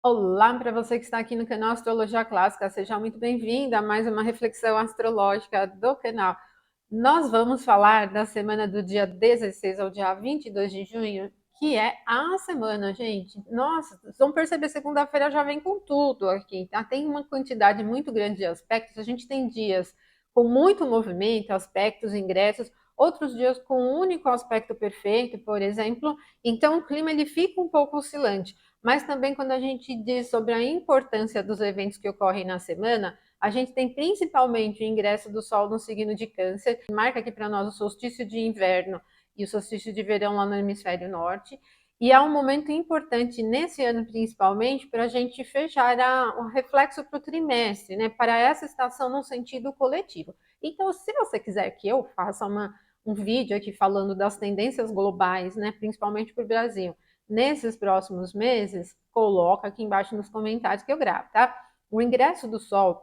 Olá para você que está aqui no canal Astrologia Clássica, seja muito bem-vinda a mais uma reflexão astrológica do canal. Nós vamos falar da semana do dia 16 ao dia 22 de junho, que é a semana, gente. Nossa, vocês vão perceber, segunda-feira já vem com tudo aqui, tá? Tem uma quantidade muito grande de aspectos, a gente tem dias com muito movimento, aspectos, ingressos, outros dias com um único aspecto perfeito, por exemplo, então o clima ele fica um pouco oscilante. Mas também quando a gente diz sobre a importância dos eventos que ocorrem na semana, a gente tem principalmente o ingresso do Sol no signo de Câncer, que marca aqui para nós o solstício de inverno e o solstício de verão lá no hemisfério norte. E é um momento importante nesse ano, principalmente, para a gente fechar o reflexo para o trimestre, né? Para essa estação no sentido coletivo. Então, se você quiser que eu faça um vídeo aqui falando das tendências globais, né? Principalmente para o Brasil nesses próximos meses, coloca aqui embaixo nos comentários que eu gravo, tá? O ingresso do Sol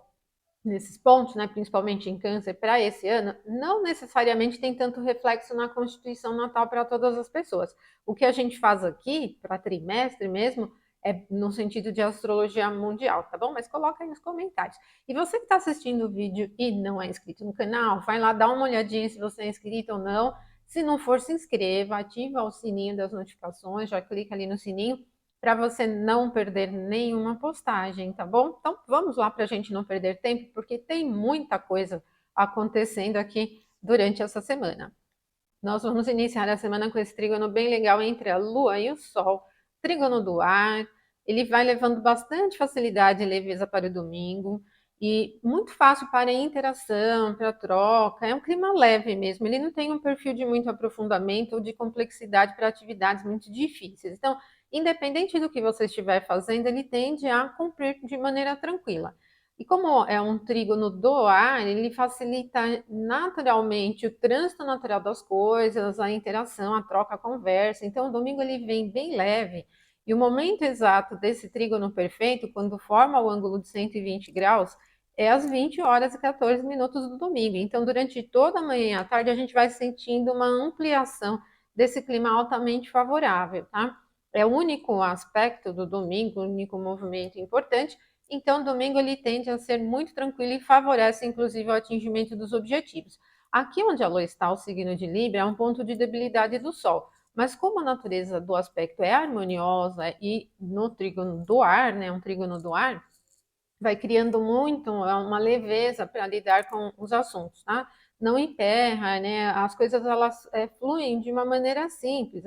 nesses pontos, né, principalmente em Câncer, para esse ano, não necessariamente tem tanto reflexo na Constituição Natal para todas as pessoas. O que a gente faz aqui, para trimestre mesmo, é no sentido de astrologia mundial, tá bom? Mas coloca aí nos comentários. E você que está assistindo o vídeo e não é inscrito no canal, vai lá dar uma olhadinha se você é inscrito ou não. Se não for, se inscreva, ativa o sininho das notificações, já clica ali no sininho para você não perder nenhuma postagem, tá bom? Então vamos lá para a gente não perder tempo, porque tem muita coisa acontecendo aqui durante essa semana. Nós vamos iniciar a semana com esse trígono bem legal entre a Lua e o Sol, trígono do ar. Ele vai levando bastante facilidade e leveza para o domingo e muito fácil para interação, para troca. É um clima leve mesmo. Ele não tem um perfil de muito aprofundamento ou de complexidade para atividades muito difíceis. Então, independente do que você estiver fazendo, ele tende a cumprir de maneira tranquila. E como é um trígono do ar, ele facilita naturalmente o trânsito natural das coisas, a interação, a troca, a conversa. Então, o domingo ele vem bem leve. E o momento exato desse trígono perfeito, quando forma o ângulo de 120 graus, é às 20 horas e 14 minutos do domingo. Então, durante toda a manhã e à tarde, a gente vai sentindo uma ampliação desse clima altamente favorável, tá? É o único aspecto do domingo, o único movimento importante. Então, domingo ele tende a ser muito tranquilo e favorece, inclusive, o atingimento dos objetivos. Aqui onde a Lua está, o signo de Libra, é um ponto de debilidade do Sol. Mas como a natureza do aspecto é harmoniosa e no trígono do ar, né, um trígono do ar, vai criando muito uma leveza para lidar com os assuntos, tá? Não emperra, né? As coisas elas fluem de uma maneira simples,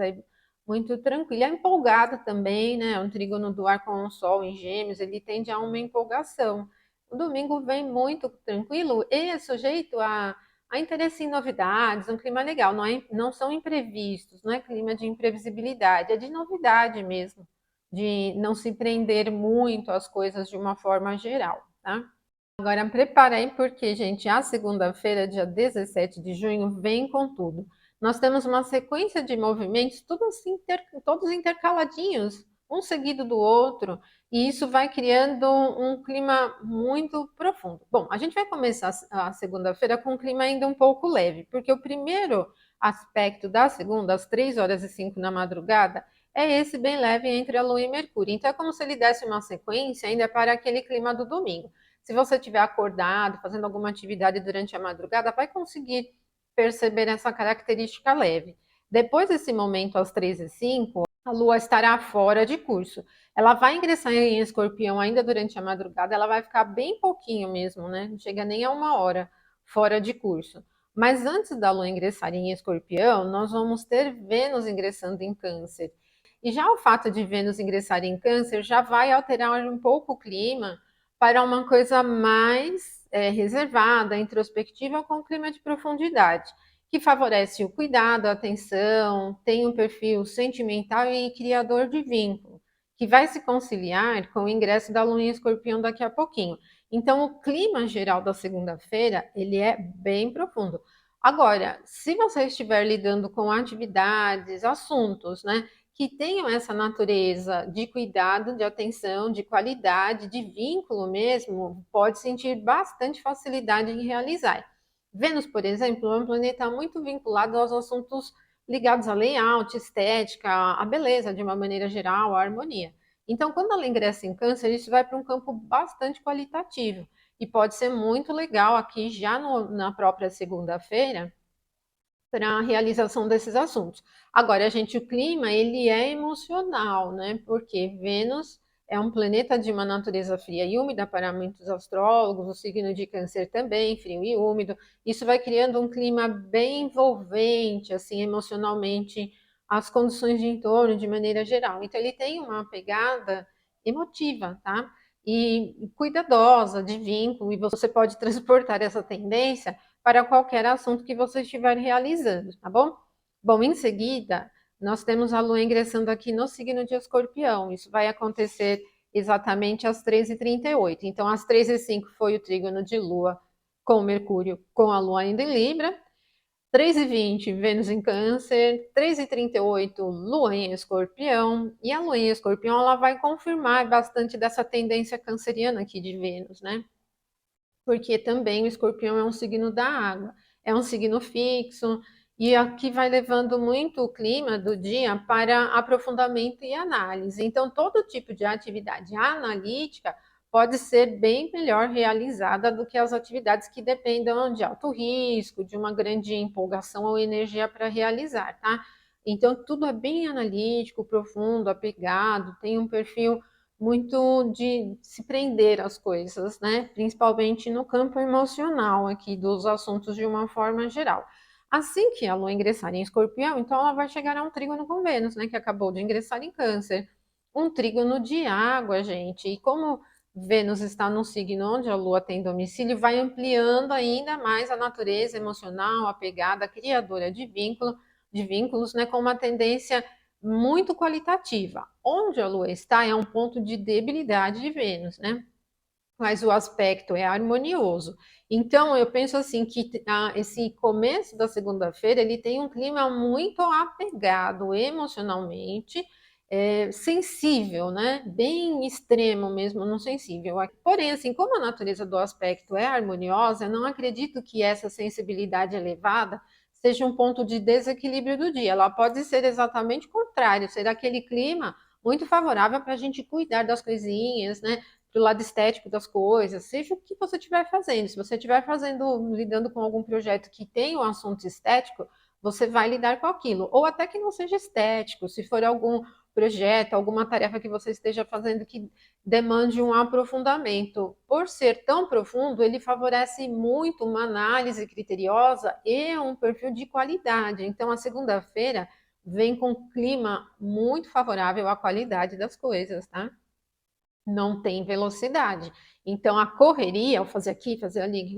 muito tranquila, é empolgada também, né? Um trígono do ar com o Sol em Gêmeos, ele tende a uma empolgação. O domingo vem muito tranquilo e é sujeito a interesse em novidades, um clima legal, não são imprevistos, não é clima de imprevisibilidade, é de novidade mesmo de não se prender muito às coisas de uma forma geral, tá? Agora, preparem porque, gente, a segunda-feira, dia 17 de junho, vem com tudo. Nós temos uma sequência de movimentos, todos intercaladinhos, um seguido do outro, e isso vai criando um clima muito profundo. Bom, a gente vai começar a segunda-feira com um clima ainda um pouco leve, porque o primeiro aspecto da segunda, às 3 horas e 5 da madrugada, é esse bem leve entre a Lua e Mercúrio. Então, é como se ele desse uma sequência ainda para aquele clima do domingo. Se você estiver acordado, fazendo alguma atividade durante a madrugada, vai conseguir perceber essa característica leve. Depois desse momento, às 3h05, a Lua estará fora de curso. Ela vai ingressar em Escorpião ainda durante a madrugada, ela vai ficar bem pouquinho mesmo, né? Não chega nem a 1 hora fora de curso. Mas antes da Lua ingressar em Escorpião, nós vamos ter Vênus ingressando em Câncer. E já o fato de Vênus ingressar em Câncer já vai alterar um pouco o clima para uma coisa mais reservada, introspectiva, com um clima de profundidade, que favorece o cuidado, a atenção, tem um perfil sentimental e criador de vínculo, que vai se conciliar com o ingresso da Lua em Escorpião daqui a pouquinho. Então, o clima geral da segunda-feira, ele é bem profundo. Agora, se você estiver lidando com atividades, assuntos, né, que tenham essa natureza de cuidado, de atenção, de qualidade, de vínculo mesmo, pode sentir bastante facilidade em realizar. Vênus, por exemplo, é um planeta muito vinculado aos assuntos ligados a layout, estética, a beleza de uma maneira geral, a harmonia. Então, quando ela ingressa em Câncer, isso vai para um campo bastante qualitativo e pode ser muito legal aqui já na própria segunda-feira para a realização desses assuntos. Agora, gente, o clima, ele é emocional, né? Porque Vênus é um planeta de uma natureza fria e úmida para muitos astrólogos, o signo de Câncer também, frio e úmido. Isso vai criando um clima bem envolvente, assim, emocionalmente, as condições de entorno de maneira geral. Então, ele tem uma pegada emotiva, tá? E cuidadosa, de vínculo, e você pode transportar essa tendência para qualquer assunto que você estiver realizando, tá bom? Bom, em seguida, nós temos a Lua ingressando aqui no signo de Escorpião. Isso vai acontecer exatamente às 13h38. Então, às 13h05 foi o trígono de Lua com Mercúrio, com a Lua ainda em Libra. 3h20, Vênus em Câncer. 3h38, Lua em Escorpião. E a Lua em Escorpião, ela vai confirmar bastante dessa tendência canceriana aqui de Vênus, né? Porque também o escorpião é um signo da água, é um signo fixo, e aqui vai levando muito o clima do dia para aprofundamento e análise. Então, todo tipo de atividade analítica pode ser bem melhor realizada do que as atividades que dependam de alto risco, de uma grande empolgação ou energia para realizar, tá? Então, tudo é bem analítico, profundo, apegado, tem um perfil muito de se prender às coisas, né? Principalmente no campo emocional aqui dos assuntos de uma forma geral. Assim que a Lua ingressar em Escorpião, então ela vai chegar a um trígono com Vênus, né? Que acabou de ingressar em Câncer. Um trígono de água, gente. E como Vênus está num signo onde a Lua tem domicílio, vai ampliando ainda mais a natureza emocional, apegada, criadora de vínculos, né? Com uma tendência muito qualitativa. Onde a Lua está é um ponto de debilidade de Vênus, né? Mas o aspecto é harmonioso. Então, eu penso assim que esse começo da segunda-feira ele tem um clima muito apegado emocionalmente, sensível, né? Bem extremo mesmo, não sensível. Porém, assim, como a natureza do aspecto é harmoniosa, eu não acredito que essa sensibilidade elevada seja um ponto de desequilíbrio do dia. Ela pode ser exatamente o contrário, ser aquele clima muito favorável para a gente cuidar das coisinhas, né? Do lado estético das coisas, seja o que você estiver fazendo. Se você estiver fazendo, lidando com algum projeto que tem um assunto estético, você vai lidar com aquilo. Ou até que não seja estético, se for algum projeto, alguma tarefa que você esteja fazendo que demande um aprofundamento. Por ser tão profundo, ele favorece muito uma análise criteriosa e um perfil de qualidade. Então, a segunda-feira vem com um clima muito favorável à qualidade das coisas, tá? Não tem velocidade. Então, a correria, ao fazer aqui, fazer ali,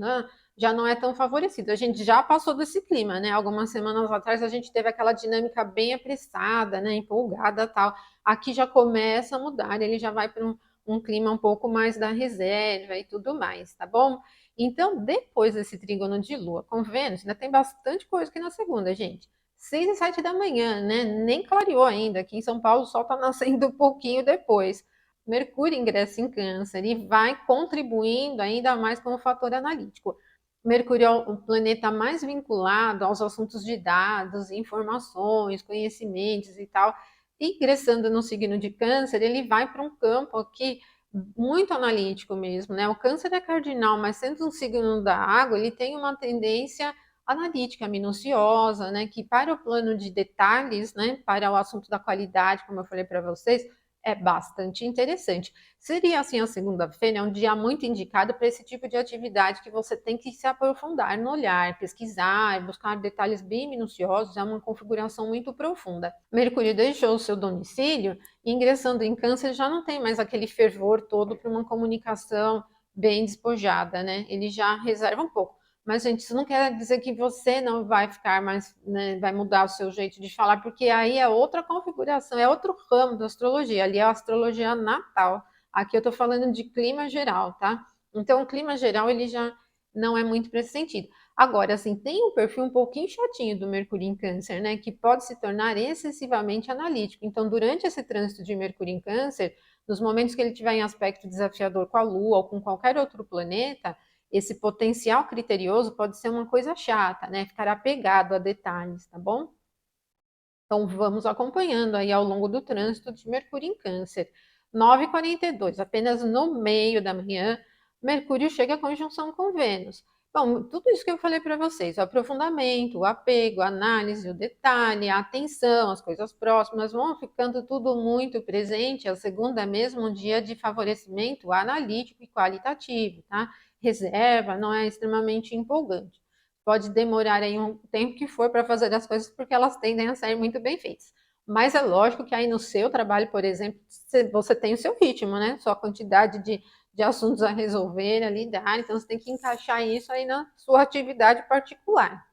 já não é tão favorecida. A gente já passou desse clima, né? Algumas semanas atrás a gente teve aquela dinâmica bem apressada, né? Empolgada tal. Aqui já começa a mudar, ele já vai para um clima um pouco mais da reserva e tudo mais, tá bom? Então, depois desse trígono de Lua com Vênus, ainda tem bastante coisa aqui na segunda, gente. 6h07 da manhã, né? Nem clareou ainda. Aqui em São Paulo o sol está nascendo um pouquinho depois. Mercúrio ingressa em Câncer e vai contribuindo ainda mais como fator analítico. Mercúrio é o planeta mais vinculado aos assuntos de dados, informações, conhecimentos e tal. E ingressando no signo de Câncer, ele vai para um campo aqui muito analítico mesmo, né? O Câncer é cardinal, mas sendo um signo da água, ele tem uma tendência analítica, minuciosa, né? Que para o plano de detalhes, né? Para o assunto da qualidade, como eu falei para vocês, é bastante interessante. Seria assim a segunda-feira, é um dia muito indicado para esse tipo de atividade que você tem que se aprofundar no olhar, pesquisar, buscar detalhes bem minuciosos, é uma configuração muito profunda. Mercúrio deixou o seu domicílio e ingressando em Câncer já não tem mais aquele fervor todo para uma comunicação bem despojada, né? Ele já reserva um pouco. Mas, gente, isso não quer dizer que você não vai ficar mais, né, vai mudar o seu jeito de falar, porque aí é outra configuração, é outro ramo da astrologia. Ali é a astrologia natal. Aqui eu estou falando de clima geral, tá? Então, o clima geral, ele já não é muito para esse sentido. Agora, assim, tem um perfil um pouquinho chatinho do Mercúrio em Câncer, né? Que pode se tornar excessivamente analítico. Então, durante esse trânsito de Mercúrio em Câncer, nos momentos que ele tiver em aspecto desafiador com a Lua ou com qualquer outro planeta, esse potencial criterioso pode ser uma coisa chata, né? Ficar apegado a detalhes, tá bom? Então vamos acompanhando aí ao longo do trânsito de Mercúrio em Câncer. 9h42, apenas no meio da manhã, Mercúrio chega à conjunção com Vênus. Bom, tudo isso que eu falei para vocês, o aprofundamento, o apego, a análise, o detalhe, a atenção, as coisas próximas, vão ficando tudo muito presente. A segunda é mesmo um dia de favorecimento analítico e qualitativo, tá? Reserva, não é extremamente empolgante. Pode demorar aí um tempo que for para fazer as coisas, porque elas tendem a sair muito bem feitas. Mas é lógico que aí no seu trabalho, por exemplo, você tem o seu ritmo, né? Sua quantidade de assuntos a resolver, a lidar, então você tem que encaixar isso aí na sua atividade particular.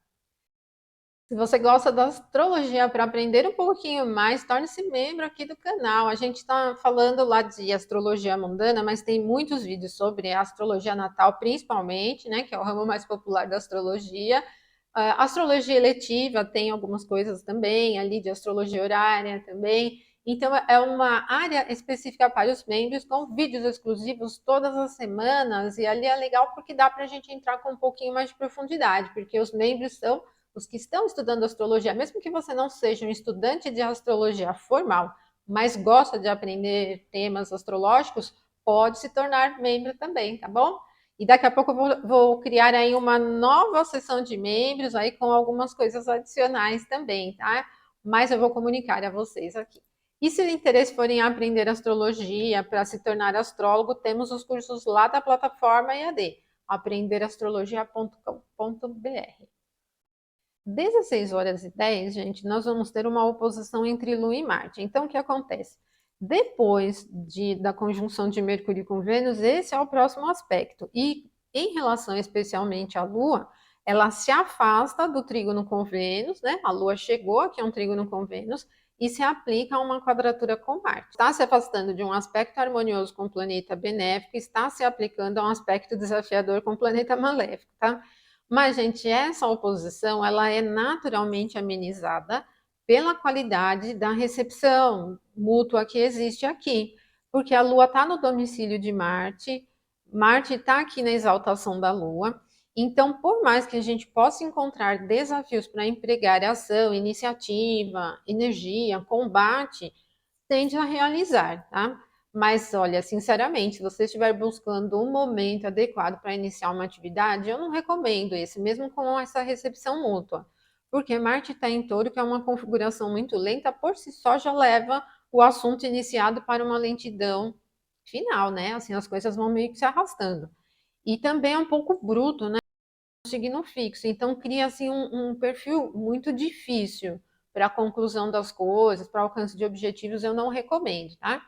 Se você gosta da astrologia para aprender um pouquinho mais, torne-se membro aqui do canal. A gente está falando lá de astrologia mundana, mas tem muitos vídeos sobre astrologia natal, principalmente, né, que é o ramo mais popular da astrologia. Astrologia eletiva tem algumas coisas também, ali de astrologia horária também. Então, é uma área específica para os membros, com vídeos exclusivos todas as semanas, e ali é legal porque dá para a gente entrar com um pouquinho mais de profundidade, porque os membros são os que estão estudando astrologia, mesmo que você não seja um estudante de astrologia formal, mas gosta de aprender temas astrológicos, pode se tornar membro também, tá bom? E daqui a pouco eu vou criar aí uma nova sessão de membros aí com algumas coisas adicionais também, tá? Mas eu vou comunicar a vocês aqui. E se o interesse for em aprender astrologia para se tornar astrólogo, temos os cursos lá da plataforma EAD, aprenderastrologia.com.br. 16h10, gente, nós vamos ter uma oposição entre Lua e Marte. Então, o que acontece? Depois da conjunção de Mercúrio com Vênus, esse é o próximo aspecto. E em relação especialmente à Lua, ela se afasta do trígono com Vênus, né? A Lua chegou aqui a um trígono com Vênus e se aplica a uma quadratura com Marte. Está se afastando de um aspecto harmonioso com o planeta benéfico, está se aplicando a um aspecto desafiador com o planeta maléfico, tá? Mas, gente, essa oposição, ela é naturalmente amenizada pela qualidade da recepção mútua que existe aqui, porque a Lua está no domicílio de Marte, Marte está aqui na exaltação da Lua, então, por mais que a gente possa encontrar desafios para empregar ação, iniciativa, energia, combate, tende a realizar, tá? Mas olha, sinceramente, se você estiver buscando um momento adequado para iniciar uma atividade, eu não recomendo esse, mesmo com essa recepção mútua, porque Marte está em Touro, que é uma configuração muito lenta, por si só já leva o assunto iniciado para uma lentidão final, né? Assim, as coisas vão meio que se arrastando. E também é um pouco bruto, né? Signo fixo, então cria assim um perfil muito difícil para a conclusão das coisas, para alcance de objetivos, eu não recomendo, tá?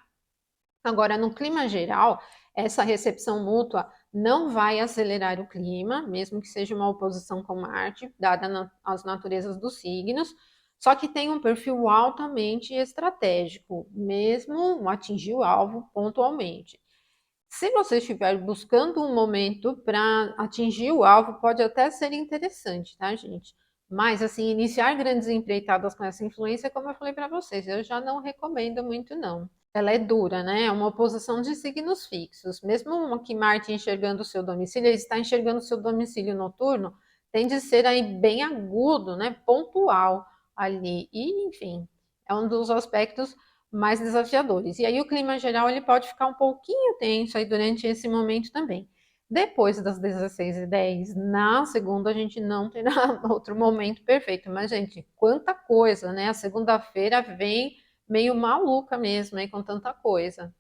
Agora, no clima geral, essa recepção mútua não vai acelerar o clima, mesmo que seja uma oposição com Marte, dada as naturezas dos signos, só que tem um perfil altamente estratégico, mesmo atingir o alvo pontualmente. Se você estiver buscando um momento para atingir o alvo, pode até ser interessante, tá, gente? Mas, assim, iniciar grandes empreitadas com essa influência, como eu falei para vocês, eu já não recomendo muito, não. Ela é dura, né? É uma oposição de signos fixos. Mesmo que Marte enxergando o seu domicílio, ele está enxergando o seu domicílio noturno, tende a ser aí bem agudo, né? Pontual ali. E, enfim, é um dos aspectos mais desafiadores. E aí o clima geral ele pode ficar um pouquinho tenso aí durante esse momento também. Depois das 16h10, na segunda, a gente não terá outro momento perfeito. Mas, gente, quanta coisa, né? A segunda-feira vem meio maluca mesmo, aí, com tanta coisa.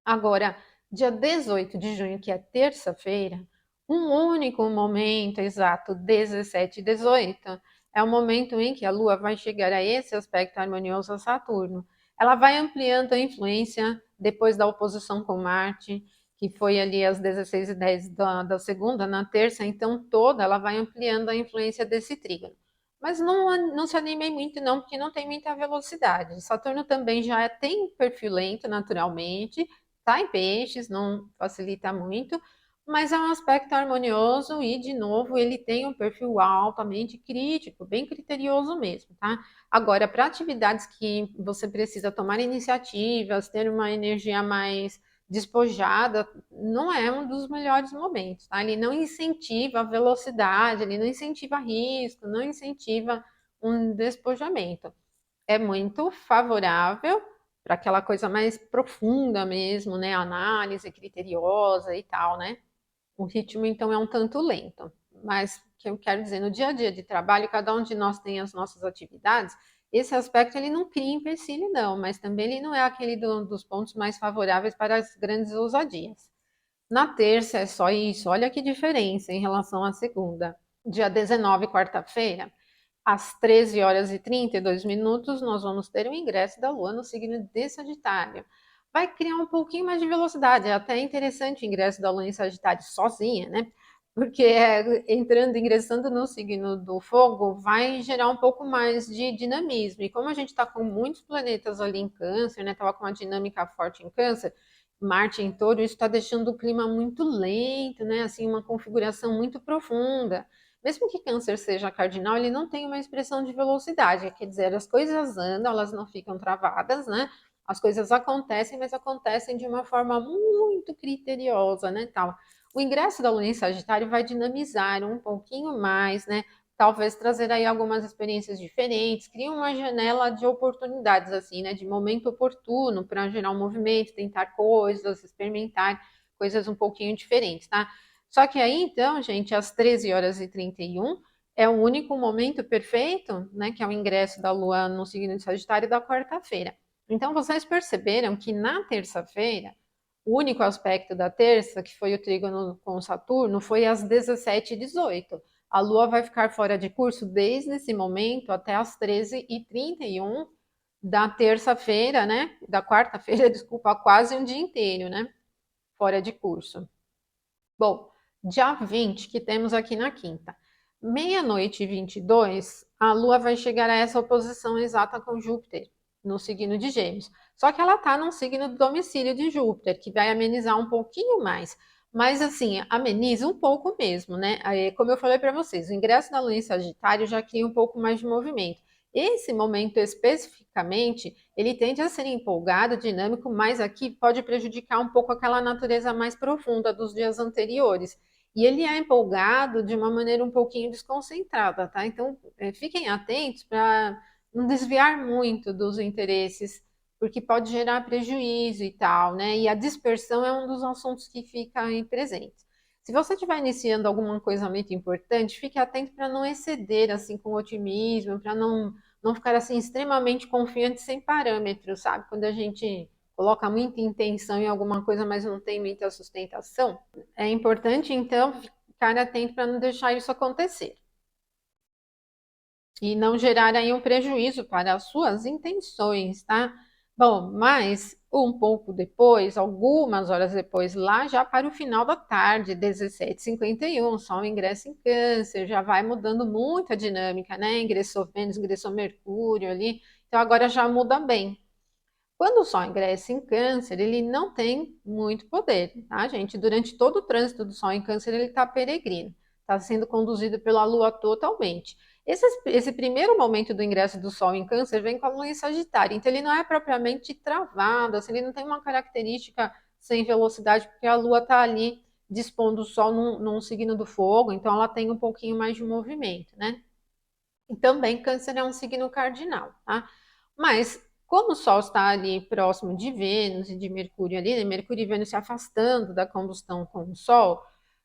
Agora, dia 18 de junho, que é terça-feira, um único momento exato, 17 e 18, é o momento em que a Lua vai chegar a esse aspecto harmonioso a Saturno. Ela vai ampliando a influência depois da oposição com Marte, que foi ali às 16h10 da segunda, na terça, então toda ela vai ampliando a influência desse trígono. Mas não se animem muito não, porque não tem muita velocidade. Saturno também já tem perfil lento naturalmente, está em peixes, não facilita muito, mas é um aspecto harmonioso e, de novo, ele tem um perfil altamente crítico, bem criterioso mesmo, tá? Agora, para atividades que você precisa tomar iniciativas, ter uma energia mais despojada, não é um dos melhores momentos, tá? Ele não incentiva a velocidade, ele não incentiva risco, não incentiva um despojamento. É muito favorável para aquela coisa mais profunda mesmo, né? Análise criteriosa e tal, né? O ritmo, então, é um tanto lento. Mas o que eu quero dizer, no dia a dia de trabalho, cada um de nós tem as nossas atividades, esse aspecto ele não cria empecilho, não, mas também ele não é aquele dos pontos mais favoráveis para as grandes ousadias. Na terça é só isso, olha que diferença em relação à segunda. Dia 19, quarta-feira, às 13 horas e 32 minutos, nós vamos ter o ingresso da Lua no signo de Sagitário. Vai criar um pouquinho mais de velocidade, é até interessante o ingresso da Lua em Sagitário sozinha, né? Porque entrando, ingressando no signo do fogo, vai gerar um pouco mais de dinamismo. E como a gente está com muitos planetas ali em Câncer, né? Estava com uma dinâmica forte em Câncer, Marte em Touro, isso está deixando o clima muito lento, né? Assim, uma configuração muito profunda. Mesmo que Câncer seja cardinal, ele não tem uma expressão de velocidade, quer dizer, as coisas andam, elas não ficam travadas, né? As coisas acontecem, mas acontecem de uma forma muito criteriosa, né, tal. O ingresso da Lua em Sagitário vai dinamizar um pouquinho mais, né? Talvez trazer aí algumas experiências diferentes, cria uma janela de oportunidades, assim, né? De momento oportuno para gerar um movimento, tentar coisas, experimentar coisas um pouquinho diferentes, tá? Só que aí, então, gente, às 13 horas e 31 é o único momento perfeito, né? Que é o ingresso da Lua no signo de Sagitário da quarta-feira. Então, vocês perceberam que na terça-feira, o único aspecto da terça, que foi o trígono com Saturno, foi às 17h18. A Lua vai ficar fora de curso desde esse momento até às 13h31 da terça-feira, né? Da quarta-feira, desculpa, quase um dia inteiro, né? Fora de curso. Bom, dia 20, que temos aqui na quinta. Meia-noite e 22, a Lua vai chegar a essa oposição exata com Júpiter, no signo de Gêmeos. Só que ela está num signo do domicílio de Júpiter, que vai amenizar um pouquinho mais. Mas, assim, ameniza um pouco mesmo, né? Aí, como eu falei para vocês, o ingresso da Lua em Sagitário já cria um pouco mais de movimento. Esse momento especificamente, ele tende a ser empolgado, dinâmico, mas aqui pode prejudicar um pouco aquela natureza mais profunda dos dias anteriores. E ele é empolgado de uma maneira um pouquinho desconcentrada, tá? Então, fiquem atentos para não desviar muito dos interesses, porque pode gerar prejuízo e tal, né? E a dispersão é um dos assuntos que fica aí presente. Se você estiver iniciando alguma coisa muito importante, fique atento para não exceder assim com otimismo, para não ficar assim extremamente confiante sem parâmetros, sabe? Quando a gente coloca muita intenção em alguma coisa, mas não tem muita sustentação, é importante então ficar atento para não deixar isso acontecer e não gerar aí um prejuízo para as suas intenções, tá? Bom, mas um pouco depois, algumas horas depois, lá já para o final da tarde, 17h51, Sol ingressa em Câncer, já vai mudando muito a dinâmica, né? Ingressou Vênus, ingressou Mercúrio ali, então agora já muda bem. Quando o Sol ingressa em Câncer, ele não tem muito poder, tá, gente? Durante todo o trânsito do Sol em Câncer, ele está peregrino, está sendo conduzido pela Lua totalmente. Esse primeiro momento do ingresso do Sol em Câncer vem com a Lua em Sagitário, então ele não é propriamente travado, assim, ele não tem uma característica sem velocidade, porque a Lua está ali dispondo o Sol num signo do fogo, então ela tem um pouquinho mais de movimento, né? E também Câncer é um signo cardinal, tá? Mas como o Sol está ali próximo de Vênus e de Mercúrio ali, né? Mercúrio e Vênus se afastando da combustão com o Sol,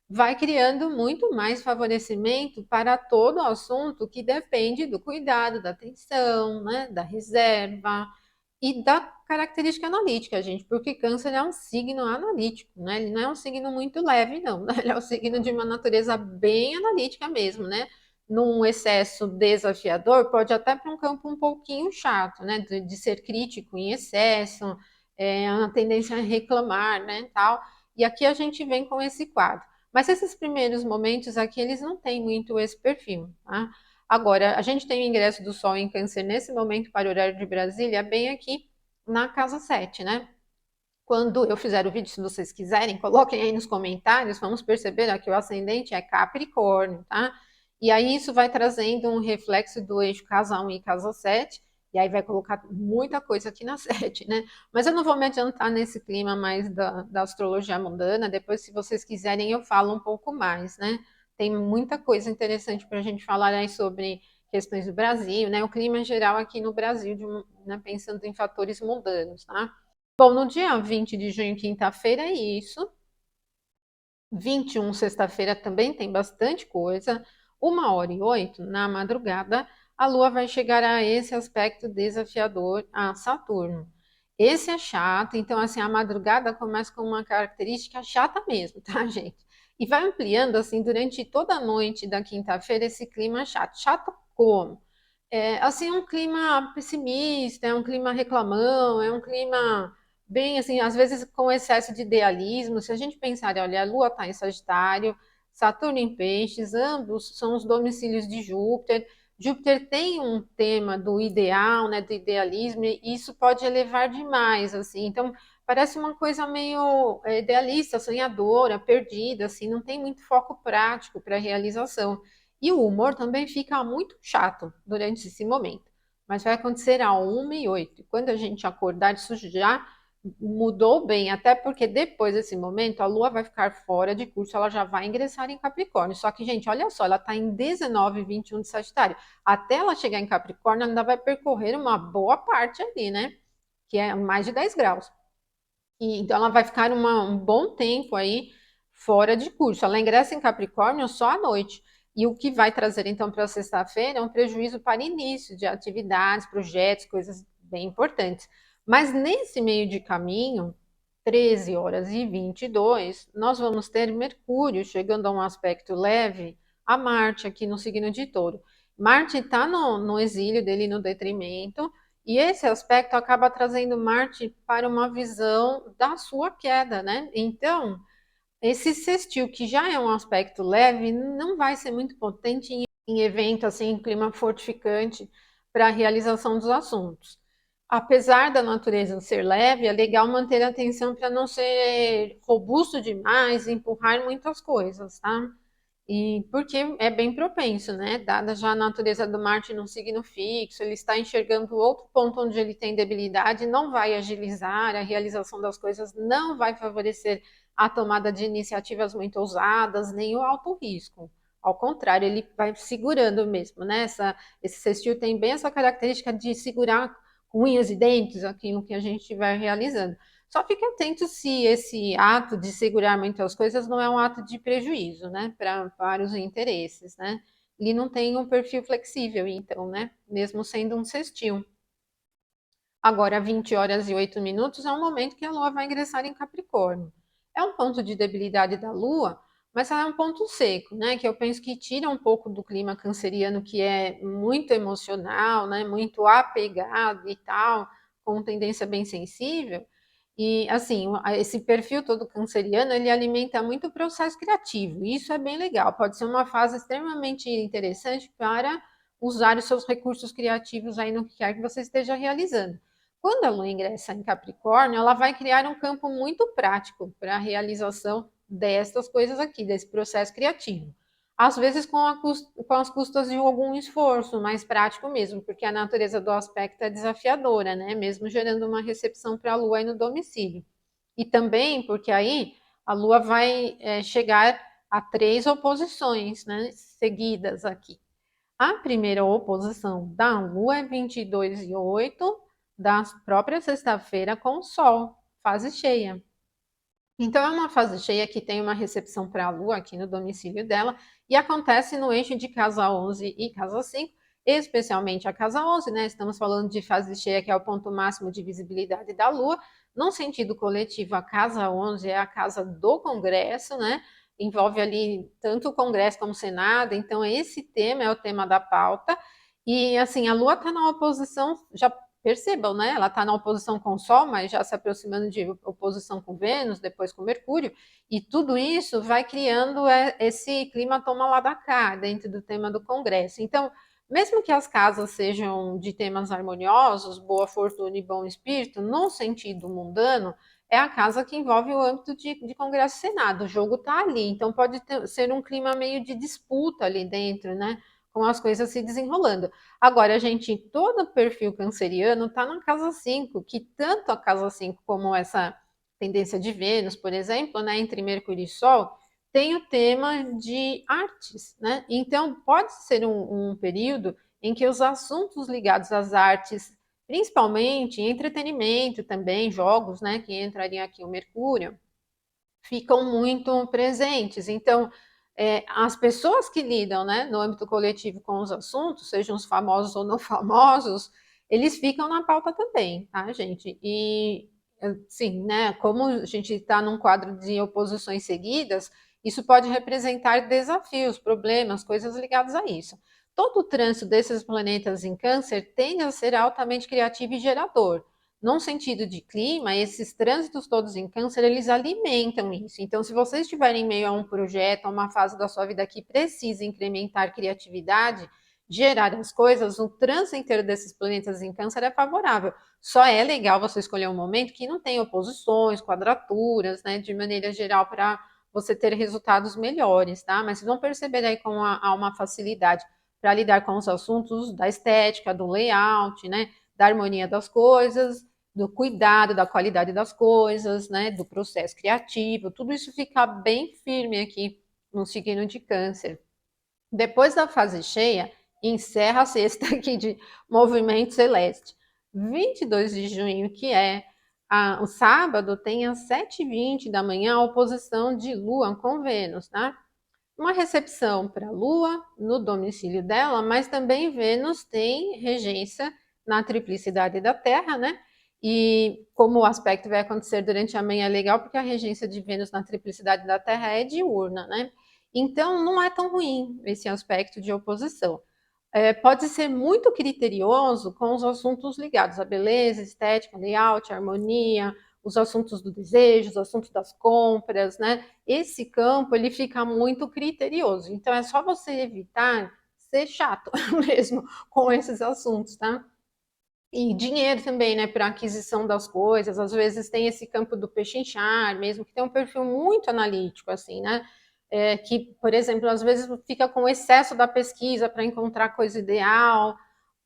vai criando muito mais favorecimento para todo o assunto que depende do cuidado, da atenção, né? Da reserva e da característica analítica, gente, porque Câncer é um signo analítico, né? Ele não é um signo muito leve, não, né? Ele é um signo de uma natureza bem analítica mesmo, né? Num excesso desafiador, pode até para um campo um pouquinho chato, né? De ser crítico em excesso, uma tendência a reclamar, né? Tal. E aqui a gente vem com esse quadro. Mas esses primeiros momentos aqui, eles não têm muito esse perfil, tá? Agora, a gente tem o ingresso do Sol em Câncer nesse momento para o horário de Brasília, bem aqui na casa 7, né? Quando eu fizer o vídeo, se vocês quiserem, coloquem aí nos comentários, vamos perceber ó, que o ascendente é Capricórnio, tá? E aí isso vai trazendo um reflexo do eixo casa 1 e casa 7, e aí vai colocar muita coisa aqui na 7, né? Mas eu não vou me adiantar nesse clima mais da astrologia mundana, depois, se vocês quiserem, eu falo um pouco mais, né? Tem muita coisa interessante para a gente falar aí sobre questões do Brasil, né? O clima em geral aqui no Brasil, né, pensando em fatores mundanos, tá? Bom, no dia 20 de junho, quinta-feira, é isso. 21, sexta-feira, também tem bastante coisa. 1h08, na madrugada, a Lua vai chegar a esse aspecto desafiador a Saturno. Esse é chato, então, assim, a madrugada começa com uma característica chata mesmo, tá, gente? E vai ampliando, assim, durante toda a noite da quinta-feira, esse clima chato. Chato como? Assim, um clima pessimista, é um clima reclamão, é um clima bem assim, às vezes com excesso de idealismo. Se a gente pensar, olha, a Lua está em Sagitário, Saturno em Peixes, ambos são os domicílios de Júpiter. Júpiter tem um tema do ideal, né, do idealismo, e isso pode elevar demais, assim. Então, parece uma coisa meio idealista, sonhadora, perdida, assim, não tem muito foco prático para a realização. E o humor também fica muito chato durante esse momento. Mas vai acontecer a 1h08. Quando a gente acordar, isso já mudou bem, até porque depois desse momento a Lua vai ficar fora de curso, ela já vai ingressar em Capricórnio. Só que, gente, olha só, ela está em 19,21 de Sagitário. Até ela chegar em Capricórnio, ainda vai percorrer uma boa parte ali, né? Que é mais de 10 graus. Então ela vai ficar um bom tempo aí fora de curso. Ela ingressa em Capricórnio só à noite. E o que vai trazer então para sexta-feira é um prejuízo para início de atividades, projetos, coisas bem importantes. Mas nesse meio de caminho, 13h22, nós vamos ter Mercúrio chegando a um aspecto leve a Marte aqui no signo de Touro. Marte está no exílio dele, no detrimento, e esse aspecto acaba trazendo Marte para uma visão da sua queda, né? Então, esse sextil, que já é um aspecto leve, não vai ser muito potente em evento, assim, em clima fortificante para a realização dos assuntos. Apesar da natureza ser leve, é legal manter a atenção para não ser robusto demais, empurrar muitas coisas, tá? E porque é bem propenso, né? Dada já a natureza do Marte num signo fixo, ele está enxergando outro ponto onde ele tem debilidade, não vai agilizar a realização das coisas, não vai favorecer a tomada de iniciativas muito ousadas, nem o alto risco. Ao contrário, ele vai segurando mesmo, né? Esse sextil tem bem essa característica de segurar com unhas e dentes aquilo que a gente estiver realizando. Só fique atento se esse ato de segurar muitas coisas não é um ato de prejuízo, né, para os interesses, né? Ele não tem um perfil flexível, então, né, mesmo sendo um sextil. Agora, 20h08 é um momento que a Lua vai ingressar em Capricórnio. É um ponto de debilidade da Lua, mas ela é um ponto seco, né? Que eu penso que tira um pouco do clima canceriano, que é muito emocional, né? Muito apegado e tal, com tendência bem sensível. E assim, esse perfil todo canceriano, ele alimenta muito o processo criativo. E isso é bem legal. Pode ser uma fase extremamente interessante para usar os seus recursos criativos aí no que quer que você esteja realizando. Quando a Lua ingressa em Capricórnio, ela vai criar um campo muito prático para a realização destas coisas aqui, desse processo criativo. Às vezes com as custas de algum esforço mais prático mesmo, porque a natureza do aspecto é desafiadora, né? Mesmo gerando uma recepção para a Lua aí no domicílio. E também porque aí a Lua vai chegar a 3 oposições, né? Seguidas aqui. A primeira oposição da Lua é 22h08 da própria sexta-feira com o Sol, fase cheia. Então, é uma fase cheia que tem uma recepção para a Lua aqui no domicílio dela e acontece no eixo de casa 11 e casa 5, especialmente a casa 11, né? Estamos falando de fase cheia, que é o ponto máximo de visibilidade da Lua. Num sentido coletivo, a casa 11 é a casa do Congresso, né? Envolve ali tanto o Congresso como o Senado, então esse tema é o tema da pauta. E assim, a Lua está na oposição, já percebam, né? Ela está na oposição com o Sol, mas já se aproximando de oposição com Vênus, depois com Mercúrio, e tudo isso vai criando esse clima toma lá da cá, dentro do tema do Congresso. Então, mesmo que as casas sejam de temas harmoniosos, boa fortuna e bom espírito, no sentido mundano, é a casa que envolve o âmbito de Congresso e Senado. O jogo está ali, então pode ser um clima meio de disputa ali dentro, né? Com as coisas se desenrolando. Agora, gente, todo o perfil canceriano está na casa 5, que tanto a casa 5 como essa tendência de Vênus, por exemplo, né, entre Mercúrio e Sol, tem o tema de artes, né? Então, pode ser um período em que os assuntos ligados às artes, principalmente entretenimento também, jogos, né, que entraria aqui o Mercúrio, ficam muito presentes. Então, as pessoas que lidam, né, no âmbito coletivo com os assuntos, sejam os famosos ou não famosos, eles ficam na pauta também, tá, gente? E, sim, né, como a gente está num quadro de oposições seguidas, isso pode representar desafios, problemas, coisas ligadas a isso. Todo o trânsito desses planetas em Câncer tende a ser altamente criativo e gerador. Num sentido de clima, esses trânsitos todos em Câncer, eles alimentam isso. Então, se vocês estiverem em meio a um projeto, a uma fase da sua vida que precisa incrementar criatividade, gerar as coisas, o trânsito inteiro desses planetas em Câncer é favorável. Só é legal você escolher um momento que não tem oposições, quadraturas, né, de maneira geral, para você ter resultados melhores, tá? Mas vocês vão perceber aí como há uma facilidade para lidar com os assuntos da estética, do layout, né, da harmonia das coisas, do cuidado, da qualidade das coisas, né, do processo criativo, tudo isso fica bem firme aqui no signo de Câncer. Depois da fase cheia, encerra a sexta aqui de movimento celeste. 22 de junho, que é o sábado, tem às 7h20 da manhã a oposição de Lua com Vênus, tá? Uma recepção para a Lua no domicílio dela, mas também Vênus tem regência na triplicidade da Terra, né? E como o aspecto vai acontecer durante a manhã é legal, porque a regência de Vênus na triplicidade da Terra é diurna, né? Então não é tão ruim esse aspecto de oposição. Pode ser muito criterioso com os assuntos ligados à beleza, estética, layout, harmonia, os assuntos do desejo, os assuntos das compras, né? Esse campo ele fica muito criterioso. Então é só você evitar ser chato mesmo com esses assuntos, tá? E dinheiro também, né, para aquisição das coisas. Às vezes tem esse campo do pechinchar, mesmo que tem um perfil muito analítico, assim, né? Que, por exemplo, às vezes fica com excesso da pesquisa para encontrar a coisa ideal.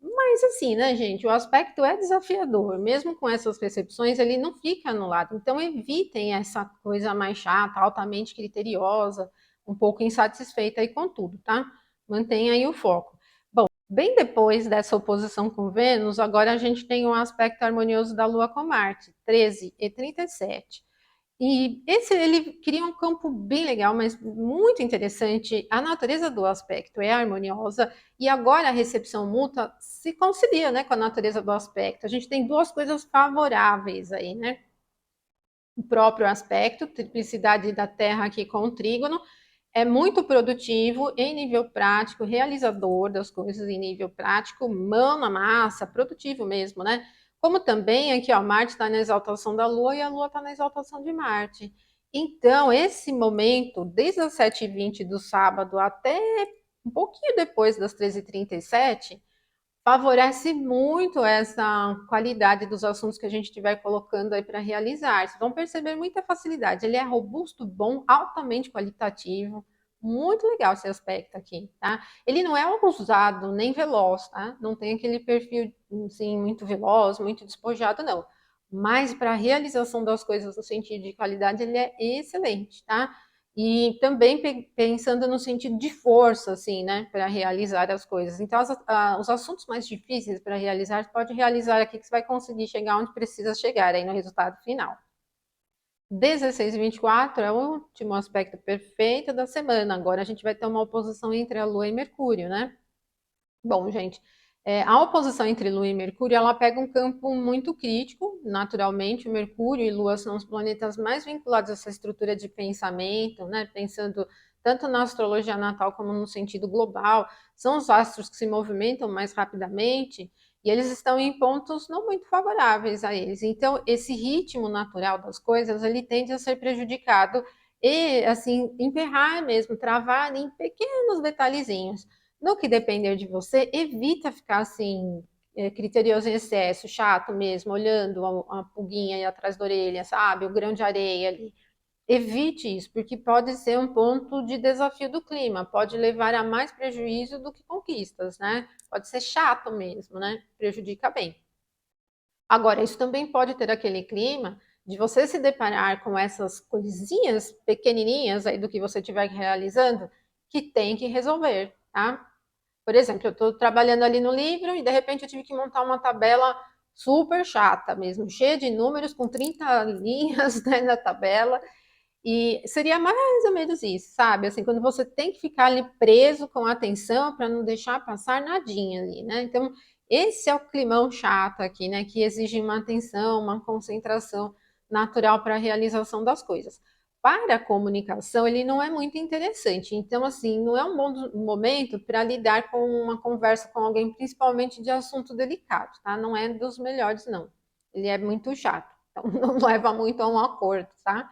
Mas assim, né, gente, o aspecto é desafiador. Mesmo com essas percepções, ele não fica anulado. Então, evitem essa coisa mais chata, altamente criteriosa, um pouco insatisfeita aí com tudo, tá? Mantenha aí o foco. Bem depois dessa oposição com Vênus, agora a gente tem um aspecto harmonioso da Lua com Marte, 13h37. E esse ele cria um campo bem legal, mas muito interessante. A natureza do aspecto é harmoniosa e agora a recepção mútua se concilia, né, com a natureza do aspecto. A gente tem duas coisas favoráveis aí, né? O próprio aspecto, triplicidade da Terra aqui com o trígono, é muito produtivo em nível prático, realizador das coisas em nível prático, mão na massa, produtivo mesmo, né? Como também aqui, ó, Marte está na exaltação da Lua e a Lua está na exaltação de Marte. Então, esse momento, desde as 7h20 do sábado até um pouquinho depois das 13h37, favorece muito essa qualidade dos assuntos que a gente estiver colocando aí para realizar. Vocês vão perceber muita facilidade. Ele é robusto, bom, altamente qualitativo. Muito legal esse aspecto aqui, tá? Ele não é ousado nem veloz, tá? Não tem aquele perfil, assim, muito veloz, muito despojado, não. Mas para a realização das coisas no sentido de qualidade, ele é excelente, tá? E também pensando no sentido de força, assim, né, para realizar as coisas. Então, os assuntos mais difíceis para realizar, você pode realizar aqui que você vai conseguir chegar onde precisa chegar aí no resultado final. 16h24 é o último aspecto perfeito da semana. Agora a gente vai ter uma oposição entre a Lua e Mercúrio, né? Bom, gente, a oposição entre Lua e Mercúrio, ela pega um campo muito crítico, naturalmente. O Mercúrio e Lua são os planetas mais vinculados a essa estrutura de pensamento, né? Pensando tanto na astrologia natal como no sentido global. São os astros que se movimentam mais rapidamente e eles estão em pontos não muito favoráveis a eles. Então, esse ritmo natural das coisas, ele tende a ser prejudicado e, assim, emperrar mesmo, travar em pequenos detalhezinhos. No que depender de você, evita ficar assim, criterioso em excesso, chato mesmo, olhando a pulguinha aí atrás da orelha, sabe? O grão de areia ali. Evite isso, porque pode ser um ponto de desafio do clima, pode levar a mais prejuízo do que conquistas, né? Pode ser chato mesmo, né? Prejudica bem. Agora, isso também pode ter aquele clima de você se deparar com essas coisinhas pequenininhas aí do que você estiver realizando que tem que resolver, tá? Por exemplo, eu estou trabalhando ali no livro e de repente eu tive que montar uma tabela super chata mesmo, cheia de números, com 30 linhas, né, na tabela. E seria mais ou menos isso, sabe? Assim, quando você tem que ficar ali preso com atenção para não deixar passar nadinha ali, né? Então, esse é o climão chato aqui, né? Que exige uma atenção, uma concentração natural para a realização das coisas. Para a comunicação, ele não é muito interessante. Então, assim, não é um bom momento para lidar com uma conversa com alguém, principalmente de assunto delicado, tá? Não é dos melhores, não. Ele é muito chato. Então, não leva muito a um acordo, tá?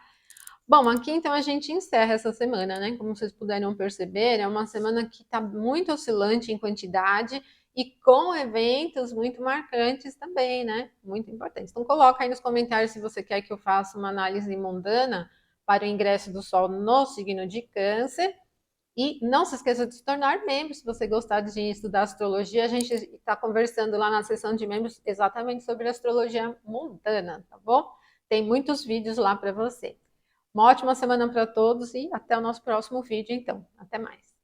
Bom, aqui então a gente encerra essa semana, né? Como vocês puderam perceber, é uma semana que está muito oscilante em quantidade e com eventos muito marcantes também, né? Muito importantes. Então coloca aí nos comentários se você quer que eu faça uma análise mundana para o ingresso do Sol no signo de Câncer. E não se esqueça de se tornar membro se você gostar de estudar astrologia. A gente está conversando lá na seção de membros exatamente sobre astrologia mundana, tá bom? Tem muitos vídeos lá para você. Uma ótima semana para todos e até o nosso próximo vídeo, então. Até mais.